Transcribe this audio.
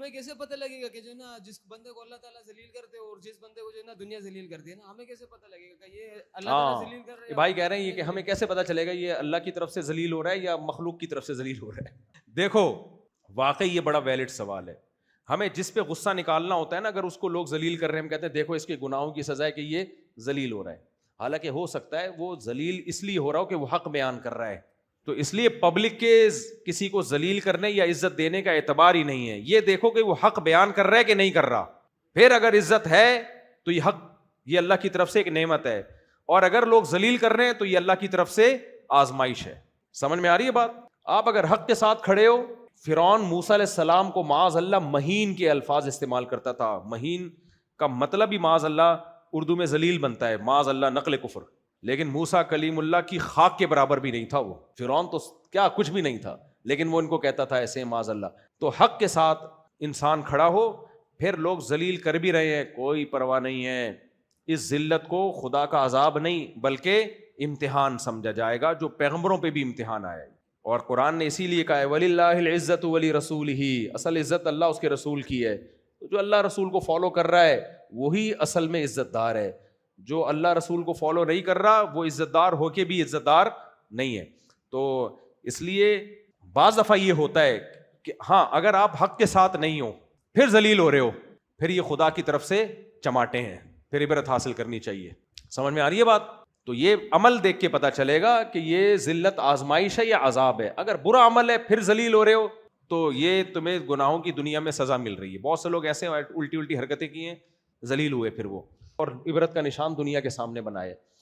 ہمیں کیسے پتہ لگے گا کہ جو ہے نا جس بندے کو اللہ تعالیٰ ذلیل کرتے ہیں اور جس بندے کو جو ہے نا دنیا ذلیل کرتی ہے نا، ہمیں کیسے پتہ لگے گا کہ یہ اللہ تعالیٰ ہاں ذلیل کر رہے یہ ہیں بھائی اور کہہ رہے ہیں یہ دنیا کہ ہمیں ذلیل کیسے پتا چلے گا یہ اللہ کی طرف سے ذلیل ہو رہا ہے یا مخلوق کی طرف سے ذلیل ہو رہا ہے؟ دیکھو واقعی یہ بڑا ویلڈ سوال ہے. ہمیں جس پہ غصہ نکالنا ہوتا ہے نا، اگر اس کو لوگ ذلیل کر رہے ہیں، ہم کہتے ہیں دیکھو اس کے گناہوں کی سزا ہے کہ یہ ذلیل ہو رہا ہے. حالانکہ ہو سکتا ہے وہ ذلیل اس لیے ہو رہا ہو کہ وہ حق بیان کر رہا ہے. تو اس لیے پبلک کے کسی کو ذلیل کرنے یا عزت دینے کا اعتبار ہی نہیں ہے. یہ دیکھو کہ وہ حق بیان کر رہا ہے کہ نہیں کر رہا. پھر اگر عزت ہے تو یہ حق، یہ اللہ کی طرف سے ایک نعمت ہے، اور اگر لوگ ذلیل کر رہے ہیں تو یہ اللہ کی طرف سے آزمائش ہے. سمجھ میں آ رہی ہے بات؟ آپ اگر حق کے ساتھ کھڑے ہو، فرعون موسیٰ علیہ السلام کو معاذ اللہ مہین کے الفاظ استعمال کرتا تھا. مہین کا مطلب ہی معاذ اللہ اردو میں ذلیل بنتا ہے، معاذ اللہ نقل کفر. لیکن موسیٰ کلیم اللہ کی خاک کے برابر بھی نہیں تھا وہ. فرعون تو کیا کچھ بھی نہیں تھا، لیکن وہ ان کو کہتا تھا ایسے معاذ اللہ. تو حق کے ساتھ انسان کھڑا ہو، پھر لوگ ذلیل کر بھی رہے ہیں، کوئی پرواہ نہیں ہے. اس ذلت کو خدا کا عذاب نہیں بلکہ امتحان سمجھا جائے گا، جو پیغمبروں پہ بھی امتحان آیا ہے. اور قرآن نے اسی لیے کہا ہے وَلِلَّهِ الْعِزَّةُ وَلِرَسُولِهِ، اصل عزت اللہ اس کے رسول کی ہے. تو جو اللہ رسول کو فالو کر رہا ہے وہی اصل میں عزت دار ہے. جو اللہ رسول کو فالو نہیں کر رہا وہ عزت دار ہو کے بھی عزت دار نہیں ہے. تو اس لیے بعض دفعہ یہ ہوتا ہے کہ ہاں اگر آپ حق کے ساتھ نہیں ہو پھر ذلیل ہو رہے ہو، پھر یہ خدا کی طرف سے چماٹے ہیں، پھر عبرت حاصل کرنی چاہیے. سمجھ میں آ رہی ہے بات؟ تو یہ عمل دیکھ کے پتا چلے گا کہ یہ ذلت آزمائش ہے یا عذاب ہے. اگر برا عمل ہے پھر ذلیل ہو رہے ہو تو یہ تمہیں گناہوں کی دنیا میں سزا مل رہی ہے. بہت سے لوگ ایسے الٹی الٹی حرکتیں کی ہیں، ذلیل ہوئے پھر وہ، اور عبرت کا نشان دنیا کے سامنے بنائے.